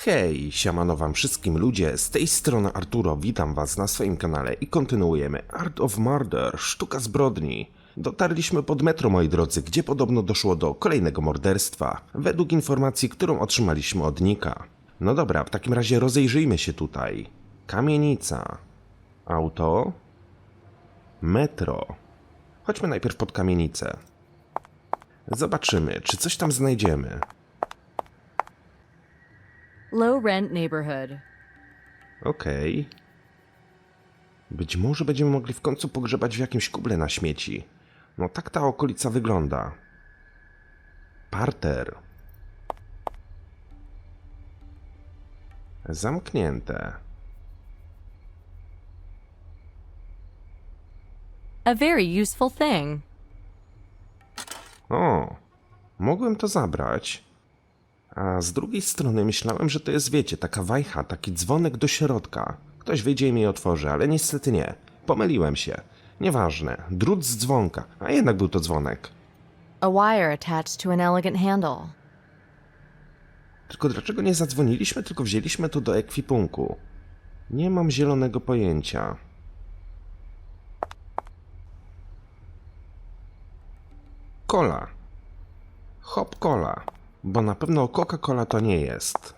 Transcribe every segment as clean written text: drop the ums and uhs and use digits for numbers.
Hej, siemano wam wszystkim ludzie, z tej strony Arturo, witam was na swoim kanale i kontynuujemy Art of Murder, Sztuka Zbrodni. Dotarliśmy pod metro, moi drodzy, gdzie podobno doszło do kolejnego morderstwa, według informacji, którą otrzymaliśmy od Nika. No dobra, w takim razie rozejrzyjmy się tutaj. Kamienica. Auto. Metro. Chodźmy najpierw pod kamienicę. Zobaczymy, czy coś tam znajdziemy. Low rent neighborhood. Okej. Być może będziemy mogli w końcu pogrzebać w jakimś kuble na śmieci. No tak ta okolica wygląda. Parter. Zamknięte. A very useful thing. O, mogłem to zabrać. A z drugiej strony myślałem, że to jest, wiecie, taka wajcha, taki dzwonek do środka. Ktoś wyjdzie i mi otworzy, ale niestety nie. Pomyliłem się. Nieważne. Drut z dzwonka, a jednak był to dzwonek. A wire attached to an elegant handle. Tylko dlaczego nie zadzwoniliśmy, tylko wzięliśmy to do ekwipunku? Nie mam zielonego pojęcia. Cola. Hop cola. Bo na pewno Coca-Cola to nie jest.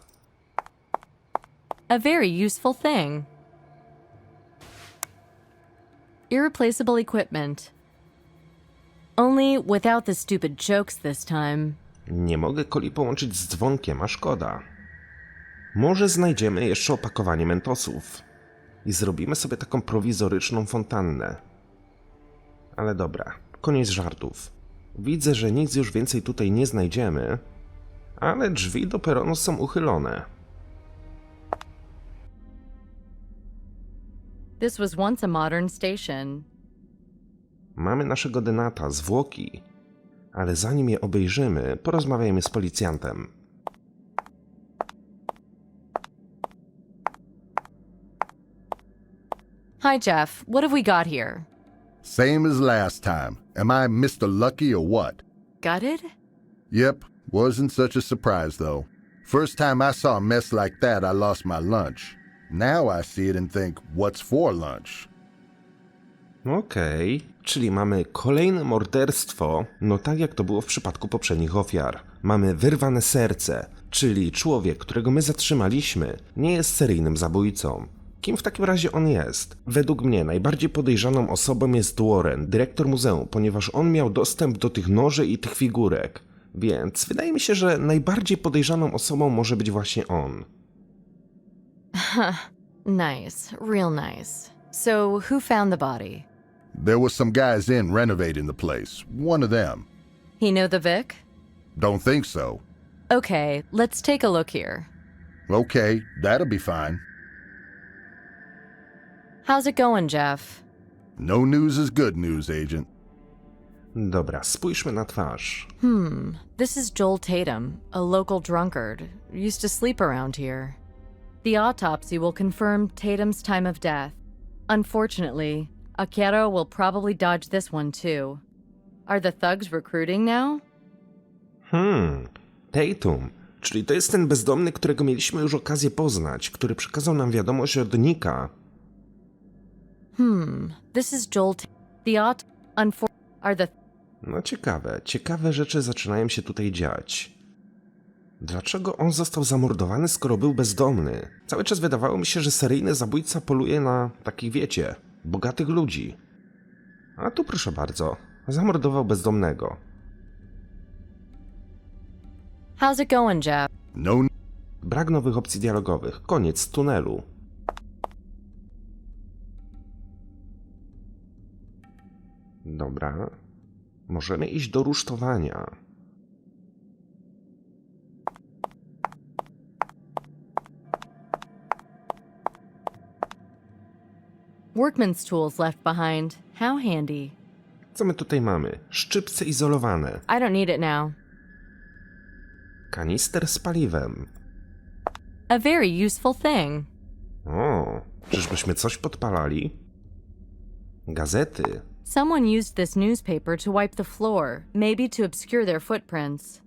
A very useful thing. Irreplaceable equipment. Only without the stupid chokes this time. Nie mogę coli połączyć z dzwonkiem, a szkoda. Może znajdziemy jeszcze opakowanie mentosów. I zrobimy sobie taką prowizoryczną fontannę. Ale dobra, koniec żartów. Widzę, że nic już więcej tutaj nie znajdziemy, ale drzwi do peronu są uchylone. This was once a modern station. Mamy naszego denata, zwłoki. Ale zanim je obejrzymy, porozmawiajmy z policjantem. Hi, Jeff. What have we got here? Same as last time. Am I Mr. Lucky or what? Gutted? Yep, wasn't such a surprise though. First time I saw a mess like that, I lost my lunch. Now I see it and think, what's for lunch? Okej, czyli mamy kolejne morderstwo, no tak jak to było w przypadku poprzednich ofiar. Mamy wyrwane serce, czyli człowiek, którego my zatrzymaliśmy, nie jest seryjnym zabójcą. Kim w takim razie on jest? Według mnie najbardziej podejrzaną osobą jest Warren, dyrektor muzeum, ponieważ on miał dostęp do tych noży i tych figurek. Więc wydaje mi się, że najbardziej podejrzaną osobą może być właśnie on. Nice. Real nice. So, who found the body? There was some guys in renovating the place. One of them. He know the Vic? Don't think so. Okay, let's take a look here. Okay, that'll be fine. How's it going, Jeff? No news is good news, agent. Dobra, spójrzmy na twarz. This is Joel Tatum, a local drunkard. Used to sleep around here. The autopsy will confirm Tatum's time of death. Unfortunately, Akero will probably dodge this one too. Are the thugs recruiting now? Tatum, czyli to jest ten bezdomny, którego mieliśmy już okazję poznać, który przekazał nam wiadomość od Nika. This is Joel No ciekawe rzeczy zaczynają się tutaj dziać. Dlaczego on został zamordowany, skoro był bezdomny? Cały czas wydawało mi się, że seryjny zabójca poluje na takich, wiecie, bogatych ludzi. A tu proszę bardzo, zamordował bezdomnego. How's it going, Jeff? No. Brak nowych opcji dialogowych, koniec tunelu. Dobra, możemy iść do rusztowania. Workman's tools left behind. How handy. Co my tutaj mamy? Szczypce izolowane. I don't need it now. Kanister z paliwem. A very useful thing. O, czyżbyśmy coś podpalali? Gazety. Someone used this newspaper to wipe the floor, maybe to obscure their footprints.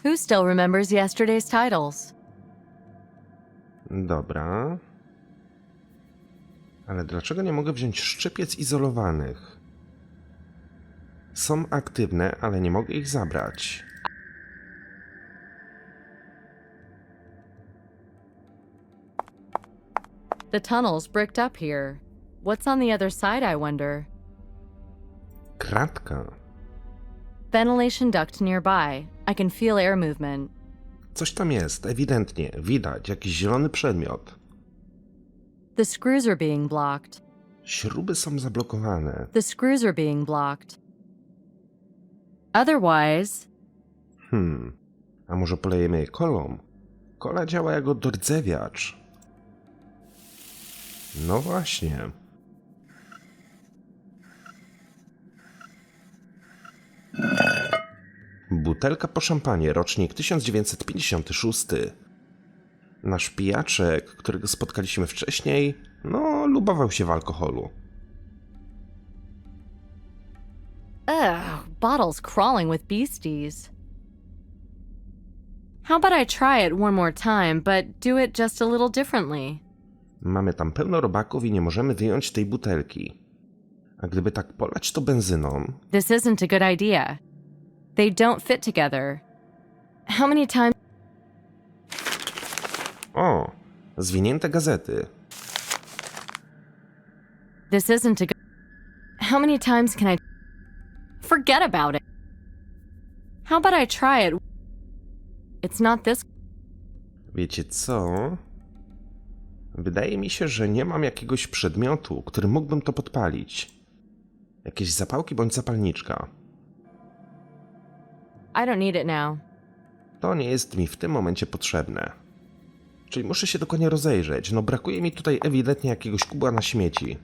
Who still remembers yesterday's titles? Dobra. Ale dlaczego nie mogę wziąć szczypiec izolowanych? Są aktywne, ale nie mogę ich zabrać. The tunnel's bricked up here. What's on the other side, I wonder? Kratka. Ventilation duct nearby. I can feel air movement. Coś tam jest, ewidentnie. Widać, jakiś zielony przedmiot. The screws are being blocked. Śruby są zablokowane. The screws are being blocked. Otherwise, A może polejemy je kolą? Kola działa jako dordzewiacz. No właśnie. Butelka po szampanie, rocznik 1956. Nasz pijaczek, którego spotkaliśmy wcześniej, lubował się w alkoholu. ugh, bottles crawling with beasties. How about I try it one more time, but do it just a little differently? Mamy tam pełno robaków i nie możemy wyjąć tej butelki. A gdyby tak polać to benzyną... This isn't a good idea. They don't fit together. How many times... O! Zwinięte gazety. This isn't a good... How many times can I... Forget about it. How about I try it? It's not this... Wiecie co? Wydaje mi się, że nie mam jakiegoś przedmiotu, którym mógłbym to podpalić. Jakieś zapałki bądź zapalniczka. I don't need it now. To nie jest mi w tym momencie potrzebne. Czyli muszę się dokładnie rozejrzeć. Brakuje mi tutaj ewidentnie jakiegoś kubła na śmieci.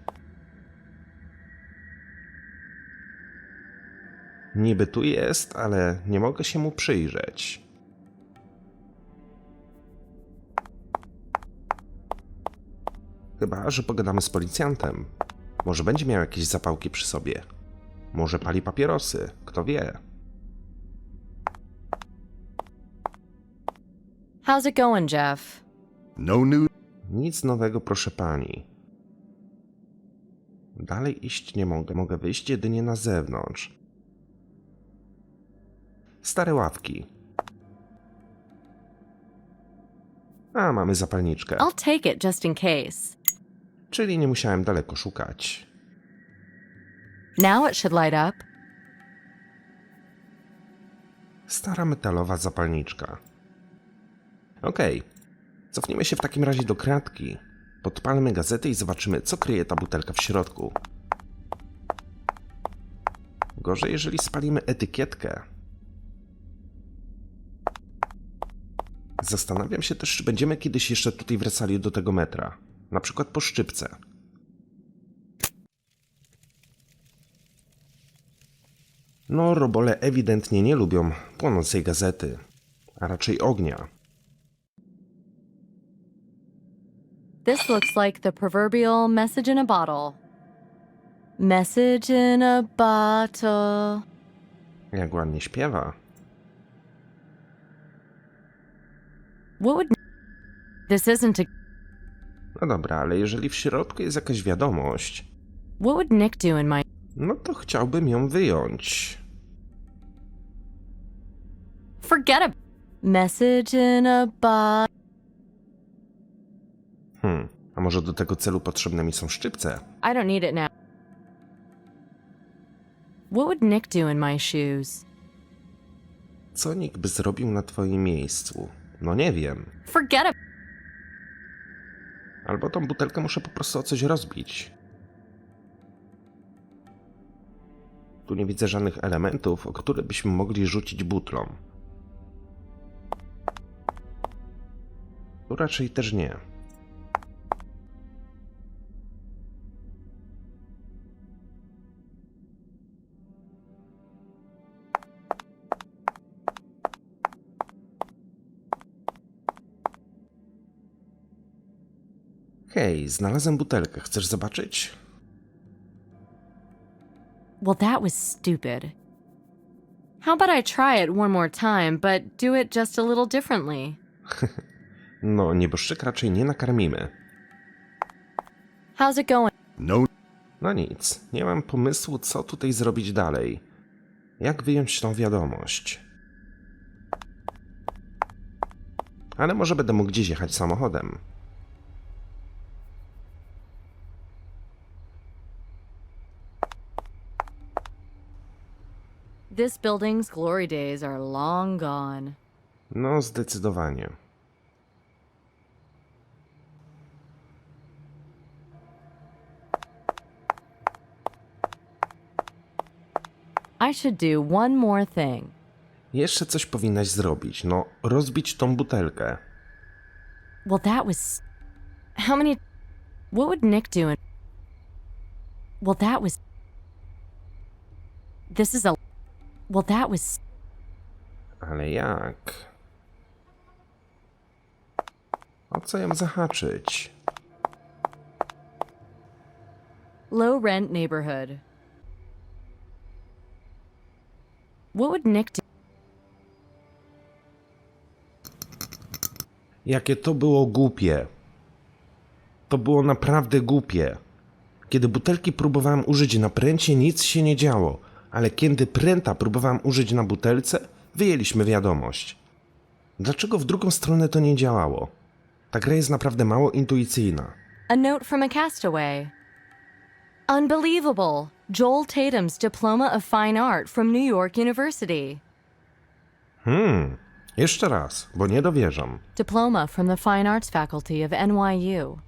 Niby tu jest, ale nie mogę się mu przyjrzeć. Chyba że pogadamy z policjantem. Może będzie miał jakieś zapałki przy sobie. Może pali papierosy, kto wie. How's it going, Jeff? No new. Nic nowego, proszę pani. Dalej iść nie mogę. Mogę wyjść jedynie na zewnątrz. Stare ławki. A, mamy zapalniczkę. I'll take it just in case. Czyli nie musiałem daleko szukać. Now it should light up. Stara metalowa zapalniczka. Okej. Cofnijmy się w takim razie do kratki. Podpalmy gazetę i zobaczymy, co kryje ta butelka w środku. Gorzej, jeżeli spalimy etykietkę. Zastanawiam się też, czy będziemy kiedyś jeszcze tutaj wracali do tego metra. Na przykład po szczypce. Robole ewidentnie nie lubią płonącej gazety, a raczej ognia. This looks like the proverbial message in a bottle. Message in a bottle. Jak ładnie śpiewa. What would... This isn't a... No dobra, ale jeżeli w środku jest jakaś wiadomość, What would Nick do in my... to chciałbym ją wyjąć. Forget about... Message in a bottle. A może do tego celu potrzebne mi są szczypce? I don't need it now. What would Nick do in my shoes? Co nikt by zrobił na twoim miejscu? Nie wiem. Forget about... Albo tą butelkę muszę po prostu o coś rozbić. Tu nie widzę żadnych elementów, o które byśmy mogli rzucić butlą. Tu raczej też nie. Hej, znalazłem butelkę. Chcesz zobaczyć? Well, that was stupid. How about I try it one more time, but do it just a little differently? No, nieboszczyk raczej nie nakarmimy. How's it going? No, No nic, nie mam pomysłu, co tutaj zrobić dalej. Jak wyjąć tą wiadomość? Ale może będę mógł gdzieś jechać samochodem. This building's glory days are long gone. No, zdecydowanie. I should do one more thing. Jeszcze coś powinnaś zrobić. No, rozbić tą butelkę. Well, that was... How many... What would Nick do in... Well, that was... This is a... Well, that was... Ale jak? O co ją zahaczyć? Low rent neighborhood. What would Nick do? Jakie to było głupie. To było naprawdę głupie. Kiedy butelki próbowałem użyć na pręcie, nic się nie działo. Ale kiedy pręta próbowałem użyć na butelce, wyjęliśmy wiadomość. Dlaczego w drugą stronę to nie działało? Ta gra jest naprawdę mało intuicyjna. A note from a castaway. Unbelievable! Joel Tatum's Diploma of Fine Art from New York University. Jeszcze raz, bo nie dowierzam. Diploma from the Fine Arts Faculty of NYU.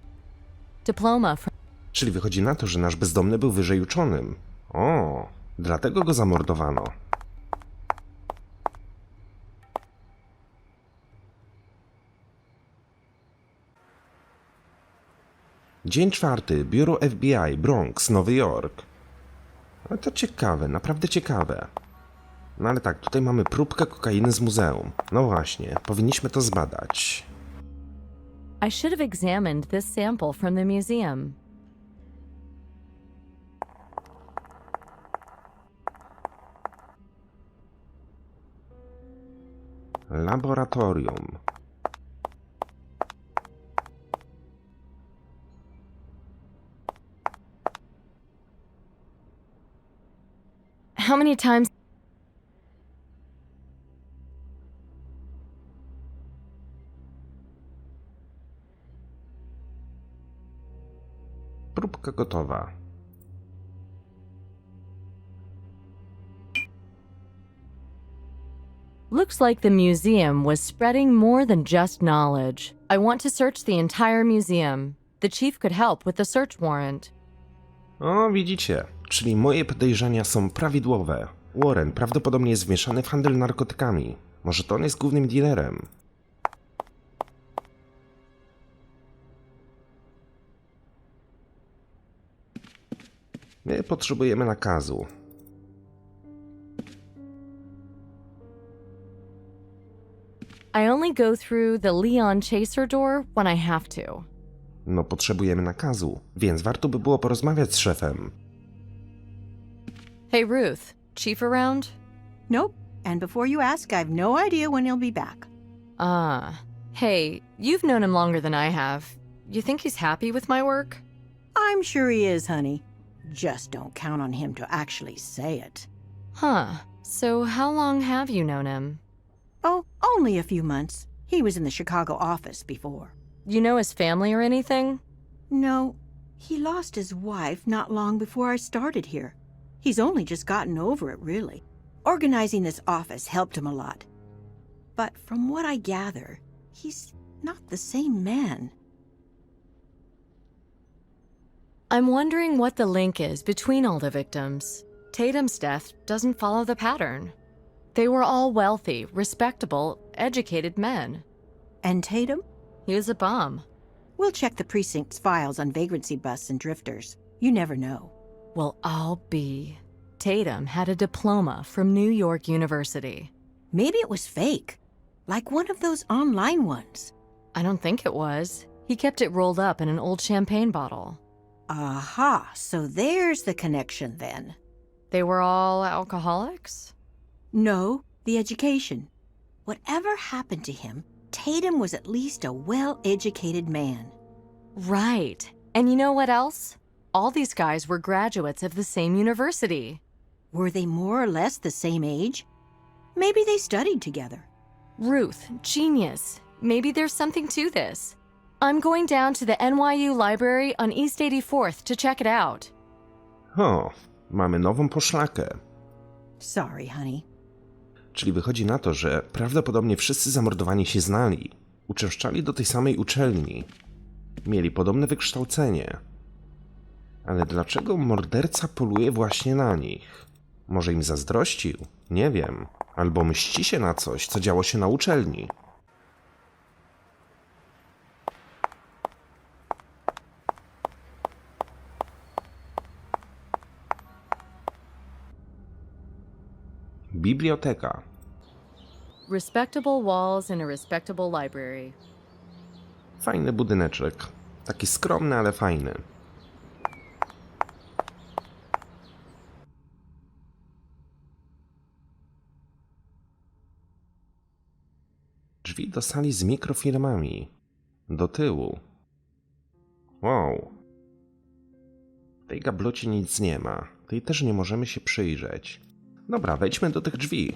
Diploma from... Czyli wychodzi na to, że nasz bezdomny był wyżej uczonym. O, dlatego go zamordowano. Dzień 4. Biuro FBI, Bronx, Nowy Jork. Ale to ciekawe, naprawdę ciekawe. No ale tak, tutaj mamy próbkę kokainy z muzeum. No właśnie, powinniśmy to zbadać. I should have examined this sample from the museum. Laboratorium. How many times... Próbka gotowa. Looks like the museum was spreading more than just knowledge. I want to search the entire museum. The chief could help with the search warrant. O, widzicie, czyli moje podejrzenia są prawidłowe. Warren prawdopodobnie jest wmieszany w handel narkotykami. Może to on jest głównym dealerem. My potrzebujemy nakazu. I only go through the Leon Chaser door when I have to. No, potrzebujemy nakazu, więc warto by było porozmawiać z szefem. Hey, Ruth, chief around? Nope. And before you ask, I've no idea when he'll be back. Hey, you've known him longer than I have. You think he's happy with my work? I'm sure he is, honey. Just don't count on him to actually say it. Huh. So how long have you known him? Oh, only a few months. He was in the Chicago office before. You know his family or anything? No, he lost his wife not long before I started here. He's only just gotten over it, really. Organizing this office helped him a lot. But from what I gather, he's not the same man. I'm wondering what the link is between all the victims. Tatum's death doesn't follow the pattern. They were all wealthy, respectable, educated men. And Tatum? He was a bum. We'll check the precinct's files on vagrancy busts and drifters. You never know. Well, I'll be. Tatum had a diploma from New York University. Maybe it was fake. Like one of those online ones. I don't think it was. He kept it rolled up in an old champagne bottle. Aha, so there's the connection then. They were all alcoholics? No, the education. Whatever happened to him, Tatum was at least a well-educated man. Right. And you know what else? All these guys were graduates of the same university. Were they more or less the same age? Maybe they studied together. Ruth, genius. Maybe there's something to this. I'm going down to the NYU library on East 84th to check it out. O, mamy nową poszlakę. Sorry, honey. Czyli wychodzi na to, że prawdopodobnie wszyscy zamordowani się znali. Uczęszczali do tej samej uczelni. Mieli podobne wykształcenie. Ale dlaczego morderca poluje właśnie na nich? Może im zazdrościł? Nie wiem. Albo mści się na coś, co działo się na uczelni. Biblioteka. Respectable walls in a respectable library. Fajny budyneczek. Taki skromny, ale fajny. Drzwi do sali z mikrofilmami. Do tyłu. Wow. W tej gablocie nic nie ma. Tej też nie możemy się przyjrzeć. Dobra, wejdźmy do tych drzwi.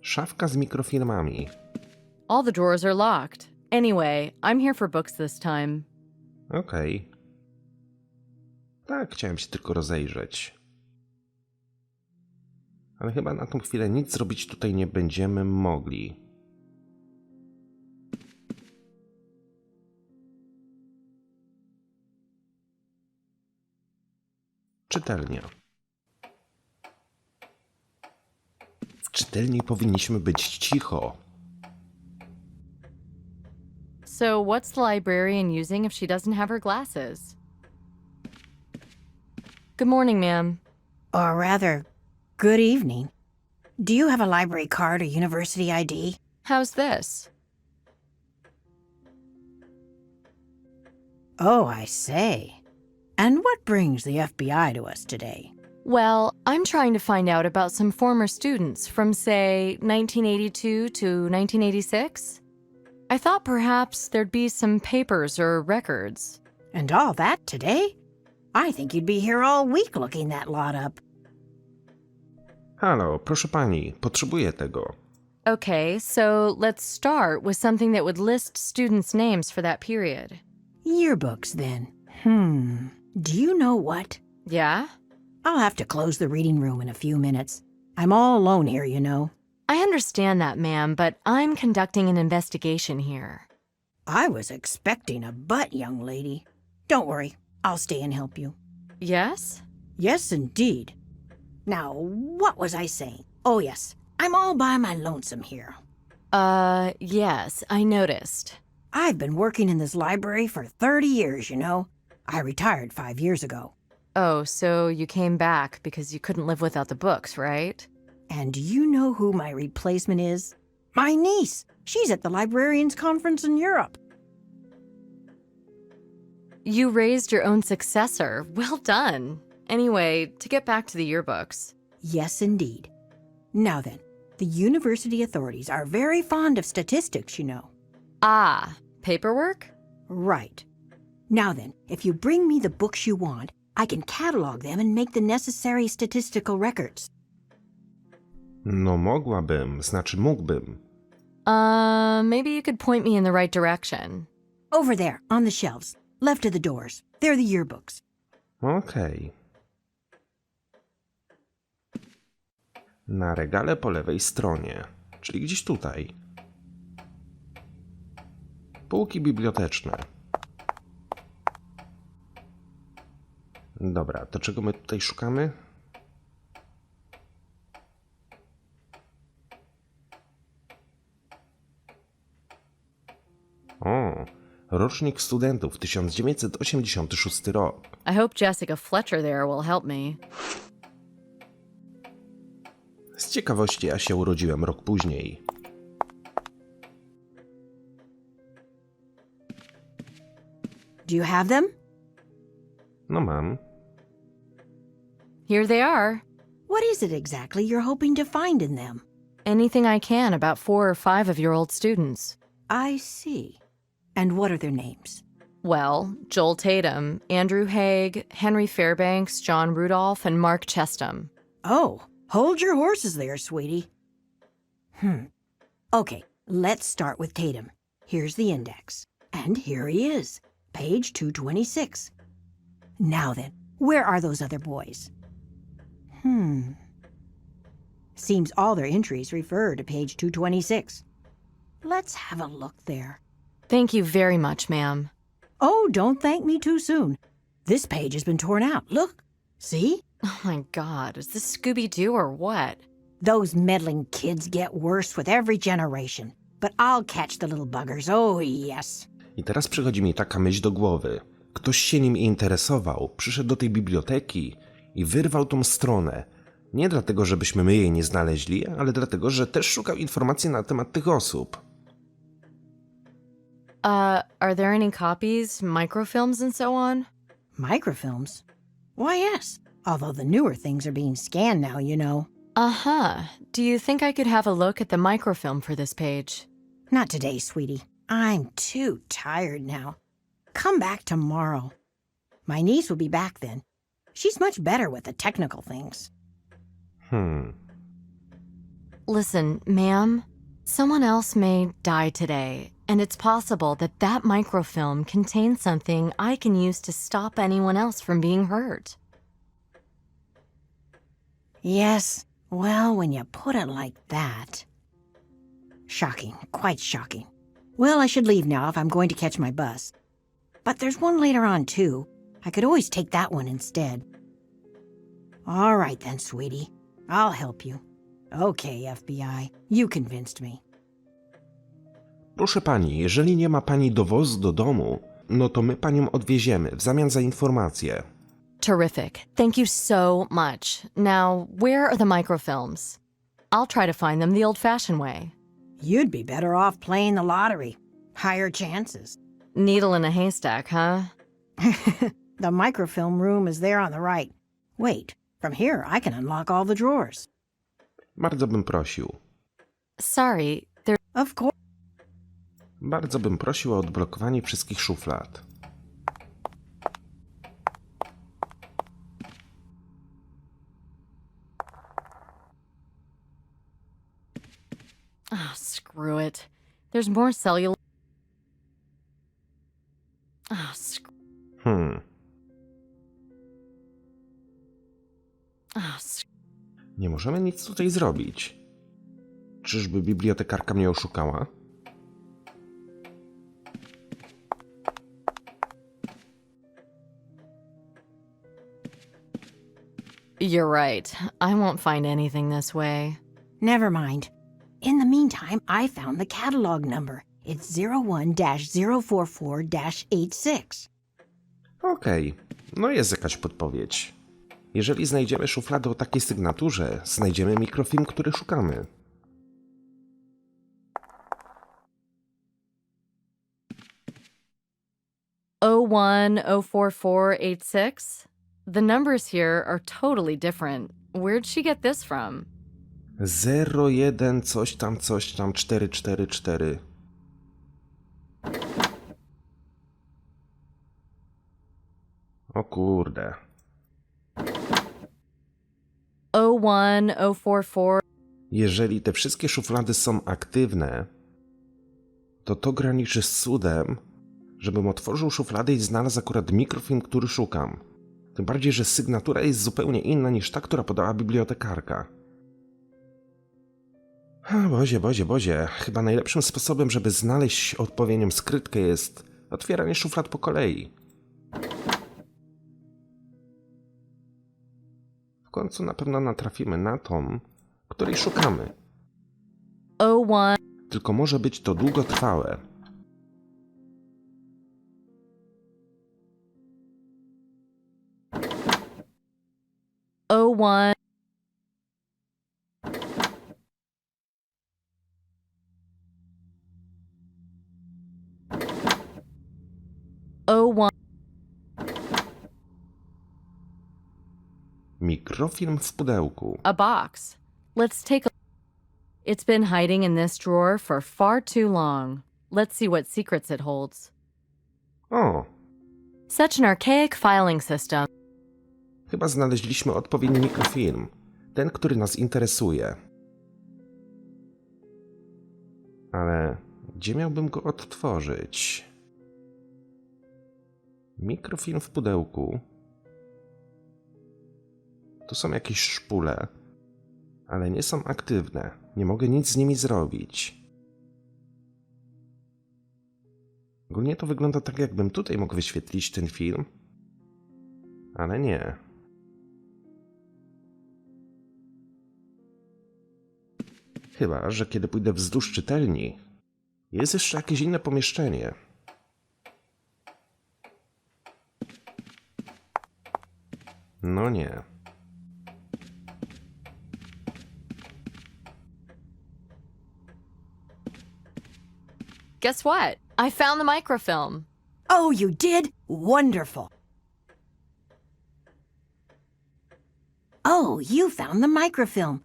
Szafka z mikrofilmami. All the drawers are locked. Anyway, I'm here for books this time. Okej. Tak, chciałem się tylko rozejrzeć. Ale chyba na tą chwilę nic zrobić tutaj nie będziemy mogli. Czytelnia. W czytelni powinniśmy być cicho. So what's the librarian using if she doesn't have her glasses? Good morning, ma'am. Or rather, good evening. Do you have a library card or university ID? How's this? Oh, I say. And what brings the FBI to us today? Well, I'm trying to find out about some former students from, say, 1982 to 1986. I thought perhaps there'd be some papers or records. And all that today? I think you'd be here all week looking that lot up. Halo, proszę pani, potrzebuję tego. Okay, so let's start with something that would list students' names for that period. Yearbooks, then. Do you know what? Yeah? I'll have to close the reading room in a few minutes. I'm all alone here, you know. I understand that, ma'am, but I'm conducting an investigation here. I was expecting a butt, young lady. Don't worry, I'll stay and help you. Yes? Yes, indeed. Now, what was I saying? Oh, yes, I'm all by my lonesome here. Yes, I noticed. I've been working in this library for 30 years, you know. I retired 5 years ago. Oh, so you came back because you couldn't live without the books, right? And do you know who my replacement is? My niece. She's at the Librarians' Conference in Europe. You raised your own successor. Well done. Anyway, to get back to the yearbooks. Yes, indeed. Now then, the university authorities are very fond of statistics, you know. Ah, paperwork? Right. Now then, if you bring me the books you want, I can catalog them and make the necessary statistical records. No mogłabym, znaczy mógłbym. Maybe you could point me in the right direction. Over there, on the shelves, left of the doors. They're the yearbooks. Okej. Na regale po lewej stronie, czyli gdzieś tutaj. Półki biblioteczne. Dobra, to czego my tutaj szukamy? O, rocznik studentów, 1986 rok. I hope Jessica Fletcher there will help me. Z ciekawości ja się urodziłem rok później. Do you have them? No mam. Here they are. What is it exactly you're hoping to find in them? Anything I can about 4 or 5 of your old students. I see. And what are their names? Well, Joel Tatum, Andrew Haig, Henry Fairbanks, John Rudolph, and Mark Chestham. Oh, hold your horses there, sweetie. Okay, let's start with Tatum. Here's the index. And here he is, page 226. Now then, where are those other boys? Seems all their entries refer to page 226. Let's have a look there. Thank you very much, ma'am. Oh, don't thank me too soon. This page has been torn out. Look. See? Oh my God, is this Scooby-Doo or what? Those meddling kids get worse with every generation. But I'll catch the little buggers. Oh, yes. I teraz przychodzi mi taka myśl do głowy. Ktoś się nim interesował, przyszedł do tej biblioteki i wyrwał tą stronę. Nie dlatego, żebyśmy my jej nie znaleźli, ale dlatego, że też szukał informacji na temat tych osób. Are there any copies, microfilms, and so on? Microfilms? Why, yes. Although the newer things are being scanned now, you know. Uh-huh. Do you think I could have a look at the microfilm for this page? Not today, sweetie. I'm too tired now. Come back tomorrow. My niece will be back then. She's much better with the technical things. Listen, ma'am, someone else may die today, and it's possible that that microfilm contains something I can use to stop anyone else from being hurt. Yes, well, when you put it like that... Shocking, quite shocking. Well, I should leave now if I'm going to catch my bus. But there's one later on, too. I could always take that one instead. All right then, sweetie. I'll help you. Okay, FBI. You convinced me. Proszę pani, jeżeli nie ma pani dowozu do domu, no to my panią odwieziemy w zamian za informacje. Terrific. Thank you so much. Now, where are the microfilms? I'll try to find them the old-fashioned way. You'd be better off playing the lottery. Higher chances. Needle in a haystack, huh? The microfilm room is there on the right. Wait, from here I can unlock all the drawers. Bardzo bym prosił. Sorry, there... Of course. Bardzo bym prosił o odblokowanie wszystkich szuflad. Oh, screw it. There's more cellular... Oh, Nie możemy nic tutaj zrobić. Czyżby bibliotekarka mnie oszukała? You're right. I won't find anything this way. Never mind. In the meantime, I found the catalog number. It's 01-044-86. Okej, no jest jakaś podpowiedź. Jeżeli znajdziemy szufladę o takiej sygnaturze, znajdziemy mikrofilm, który szukamy. O1-044-86? The numbers here are totally different. Where'd she get this from? 01 coś tam 444. O kurde. 01044. Jeżeli te wszystkie szuflady są aktywne, to graniczy z cudem, żebym otworzył szufladę i znalazł akurat mikrofilm, który szukam. Tym bardziej, że sygnatura jest zupełnie inna niż ta, która podała bibliotekarka. Bozie. Chyba najlepszym sposobem, żeby znaleźć odpowiednią skrytkę jest otwieranie szuflad po kolei. W końcu na pewno natrafimy na tą, której szukamy. 01. Tylko może być to długotrwałe. Oh one. Oh one. Mikrofilm w pudełku. A box. Let's take a... It's been hiding in this drawer for far too long. Let's see what secrets it holds. O, Such an archaic filing system. chyba znaleźliśmy odpowiedni mikrofilm. Ten, który nas interesuje. Ale gdzie miałbym go odtworzyć? Mikrofilm w pudełku. Tu są jakieś szpule, ale nie są aktywne. Nie mogę nic z nimi zrobić. Ogólnie to wygląda tak, jakbym tutaj mógł wyświetlić ten film, ale nie. Chyba że kiedy pójdę wzdłuż czytelni, jest jeszcze jakieś inne pomieszczenie. No nie. Guess what? I found the microfilm. Oh, you did? Wonderful. Oh, you found the microfilm.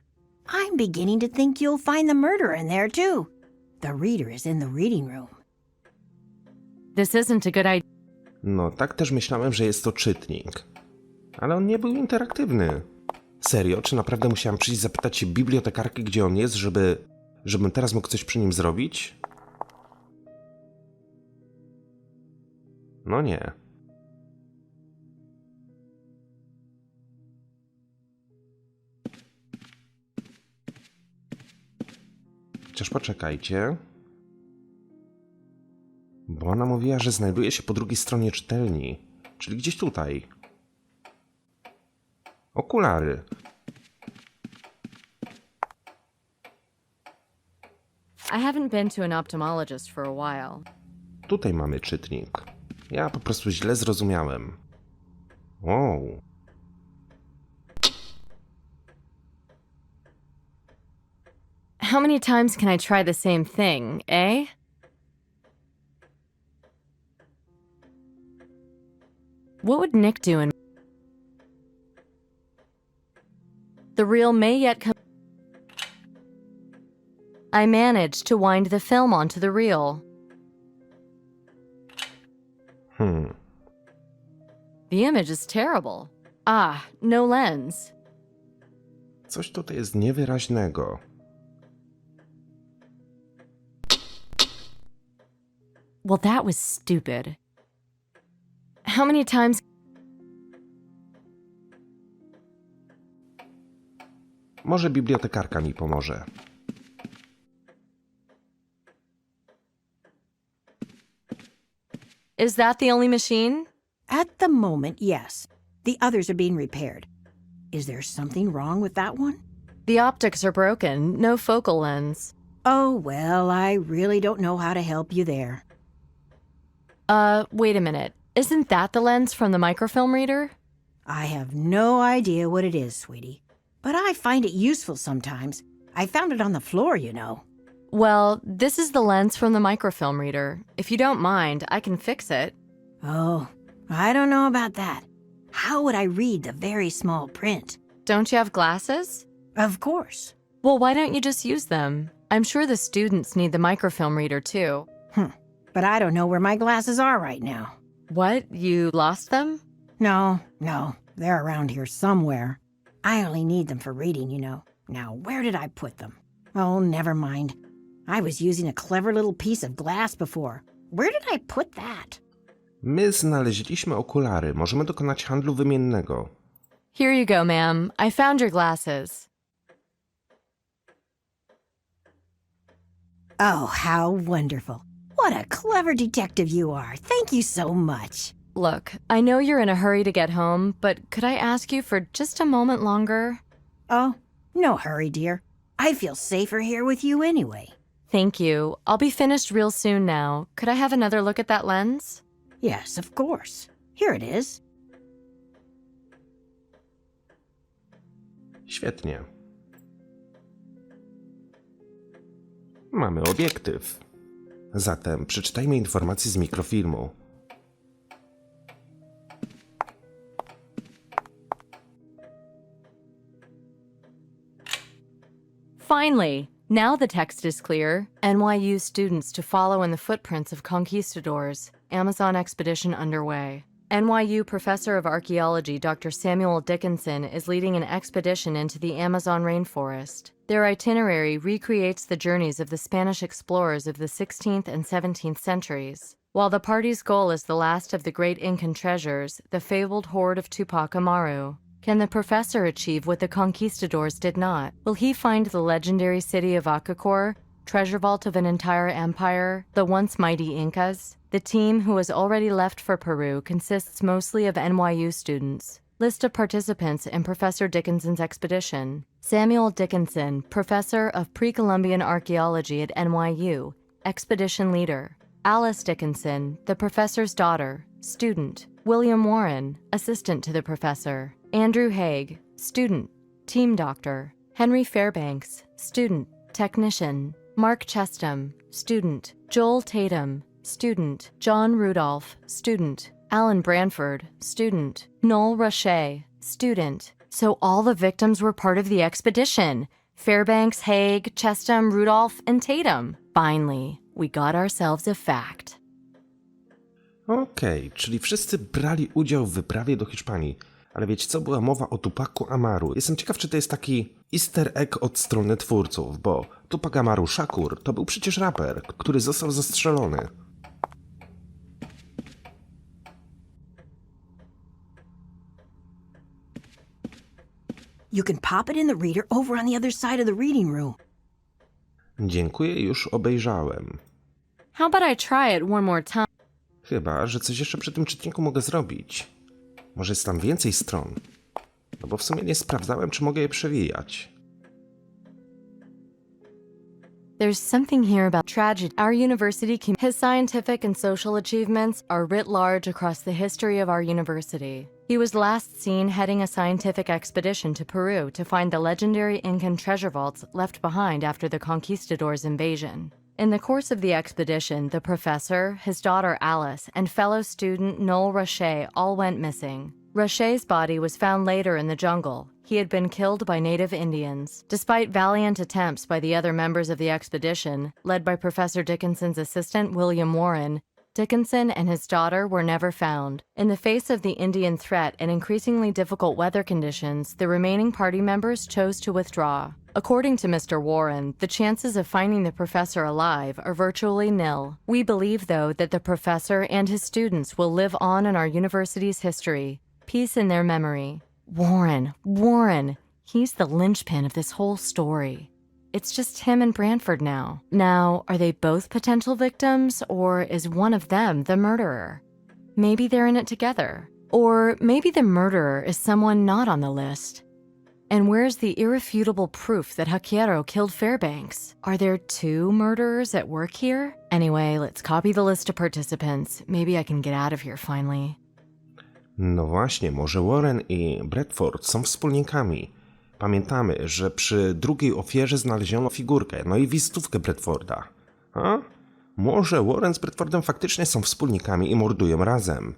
I'm beginning to think you'll find the murder in there, too. The reader is in the reading room. This isn't a good idea. No, tak też myślałem, że jest to czytnik. Ale on nie był interaktywny. Serio? Czy naprawdę musiałem przyjść zapytać się bibliotekarki, gdzie on jest, żebym teraz mógł coś przy nim zrobić? No nie. Chociaż poczekajcie. Bo ona mówiła, że znajduje się po drugiej stronie czytelni. Czyli gdzieś tutaj. Okulary. I haven't been to an ophthalmologist for a while. Tutaj mamy czytnik. Ja po prostu źle zrozumiałem. Wow. How many times can I try the same thing, eh? What would Nick do in... The reel may yet come... I managed to wind the film onto the reel. The image is terrible. Ah, no lens. Coś tutaj jest niewyraźnego. Well, that was stupid. How many times... Może bibliotekarka mi pomoże. Is that the only machine? At the moment, yes. The others are being repaired. Is there something wrong with that one? The optics are broken, no focal lens. Oh, well, I really don't know how to help you there. Wait a minute. Isn't that the lens from the microfilm reader? I have no idea what it is, sweetie. But I find it useful sometimes. I found it on the floor, you know. Well, this is the lens from the microfilm reader. If you don't mind, I can fix it. Oh, I don't know about that. How would I read the very small print? Don't you have glasses? Of course. Well, why don't you just use them? I'm sure the students need the microfilm reader too. But I don't know where my glasses are right now. What? You lost them? No, they're around here somewhere. I only need them for reading, you know. Now, where did I put them? Oh, never mind. I was using a clever little piece of glass before. Where did I put that? My znaleźliśmy okulary. Możemy dokonać handlu wymiennego. Here you go, ma'am. I found your glasses. Oh, how wonderful. What a clever detective you are. Thank you so much. Look, I know you're in a hurry to get home, but could I ask you for just a moment longer? Oh, no hurry, dear. I feel safer here with you anyway. Thank you. I'll be finished real soon now. Could I have another look at that lens? Yes, of course. Here it is. Świetnie. Mamy obiektyw. Zatem przeczytajmy informacje z mikrofilmu. Finally, now the text is clear. NYU students to follow in the footprints of conquistadors. Amazon expedition underway. NYU professor of archaeology Dr. Samuel Dickinson is leading an expedition into the Amazon rainforest. Their itinerary recreates the journeys of the Spanish explorers of the 16th and 17th centuries. While the party's goal is the last of the great Incan treasures, the fabled hoard of Tupac Amaru. Can the professor achieve what the conquistadors did not? Will he find the legendary city of Acacor, treasure vault of an entire empire, the once mighty Incas? The team, who has already left for Peru, consists mostly of NYU students. List of participants in Professor Dickinson's expedition. Samuel Dickinson, professor of pre-Columbian archaeology at NYU, expedition leader. Alice Dickinson, the professor's daughter, student. William Warren, assistant to the professor. Andrew Haig, student, team doctor. Henry Fairbanks, student, technician. Mark Chestham, student. Joel Tatum, student. John Rudolph, student. Alan Branford, student. Noel Roche, student. So all the victims were part of the expedition. Fairbanks, Haig, Chestham, Rudolph, and Tatum. Finally, we got ourselves a fact. Okej, czyli wszyscy brali udział w wyprawie do Hiszpanii. Ale wiecie co, była mowa o Tupacu Amaru. Jestem ciekaw, czy to jest taki easter egg od strony twórców, bo Tupac Amaru Shakur to był przecież raper, który został zastrzelony. You can pop it in the reader over on the other side of the reading room. Dziękuję, już obejrzałem. How about I try it one more time? Chyba, że coś jeszcze przy tym czytniku mogę zrobić. Może jest tam więcej stron. No bo w sumie nie sprawdzałem, czy mogę je przewijać. There's something here about tragedy. Our university his scientific and social achievements are writ large across the history of our university. He was last seen heading a scientific expedition to Peru to find the legendary Incan treasure vaults left behind after the conquistadors' invasion. In the course of the expedition, the professor, his daughter Alice, and fellow student Noel Roche all went missing. Roche's body was found later in the jungle. He had been killed by native Indians. Despite valiant attempts by the other members of the expedition, led by Professor Dickinson's assistant William Warren, Dickinson and his daughter were never found. In the face of the Indian threat and increasingly difficult weather conditions, the remaining party members chose to withdraw. According to Mr. Warren, the chances of finding the professor alive are virtually nil. We believe, though, that the professor and his students will live on in our university's history. Peace in their memory. Warren! He's the linchpin of this whole story. It's just him and Branford now. Now, are they both potential victims, or is one of them the murderer? Maybe they're in it together. Or maybe the murderer is someone not on the list. And where's the irrefutable proof that Haquero killed Fairbanks? Are there two murderers at work here? Anyway, let's copy the list of participants. Maybe I can get out of here finally. No właśnie, może Warren i Bradford są wspólnikami. Pamiętamy, że przy drugiej ofierze znaleziono figurkę, no i wizytówkę Bradforda. A? Może Warren z Bradfordem faktycznie są wspólnikami i mordują razem.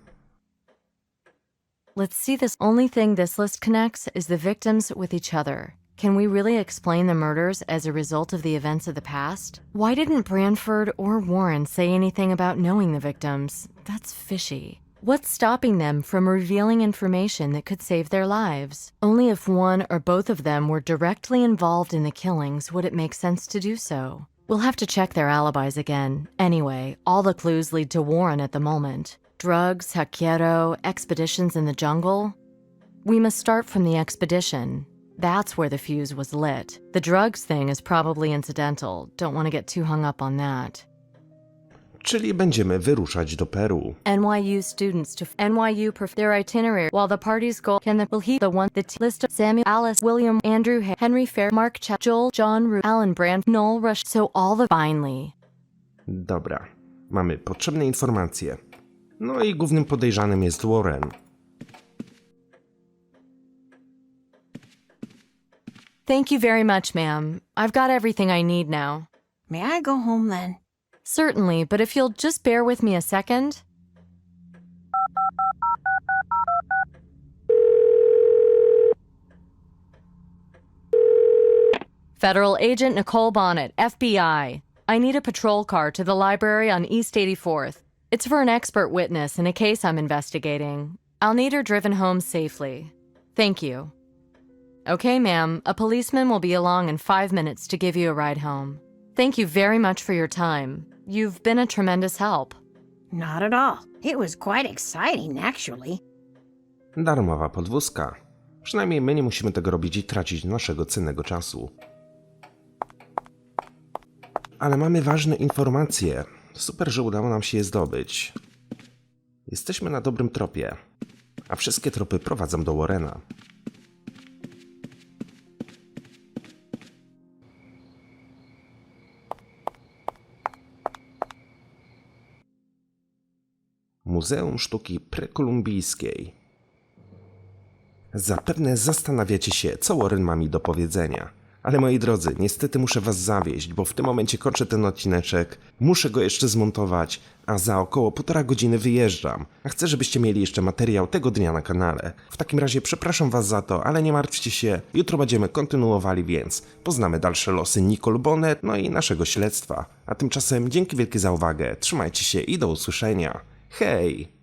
Let's see this. Only thing this list connects is the victims with each other. Can we really explain the murders as a result of the events of the past? Why didn't Branford or Warren say anything about knowing the victims? That's fishy. What's stopping them from revealing information that could save their lives? Only if one or both of them were directly involved in the killings would it make sense to do so. We'll have to check their alibis again. Anyway, all the clues lead to Warren at the moment. Drugs, Haquero, expeditions in the jungle. We must start from the expedition. That's where the fuse was lit. The drugs thing is probably incidental. Don't want to get too hung up on that. Czyli będziemy wyruszać do Peru. NYU students to NYU their itinerary while the party's goal will he the one the list of Samuel, Alice, William, Andrew, Henry Fair, Mark, Joel, John, Alan Brand, Noel Rush. So all the finally. Dobra, mamy potrzebne informacje. No i głównym podejrzanym jest Warren. Thank you very much, ma'am. I've got everything I need now. May I go home then? Certainly, but if you'll just bear with me a second. Federal Agent Nicole Bonnet, FBI. I need a patrol car to the library on East 84th. It's for an expert witness in a case I'm investigating. I'll need her driven home safely. Thank you. Okay, ma'am. A policeman will be along in 5 minutes to give you a ride home. Thank you very much for your time. You've been a tremendous help. Not at all. It was quite exciting, actually. Darmowa podwózka. Przynajmniej my nie musimy tego robić i tracić naszego cennego czasu. Ale mamy ważne informacje. Super, że udało nam się je zdobyć. Jesteśmy na dobrym tropie, a wszystkie tropy prowadzą do Warrena. Muzeum Sztuki Prekolumbijskiej. Zapewne zastanawiacie się, co Warren ma mi do powiedzenia. Ale moi drodzy, niestety muszę was zawieść, bo w tym momencie kończę ten odcineczek, muszę go jeszcze zmontować, a za około 1,5 godziny wyjeżdżam. A chcę, żebyście mieli jeszcze materiał tego dnia na kanale. W takim razie przepraszam was za to, ale nie martwcie się, jutro będziemy kontynuowali, więc poznamy dalsze losy Nicole Bonnet, no i naszego śledztwa. A tymczasem dzięki wielkie za uwagę, trzymajcie się i do usłyszenia. Hej!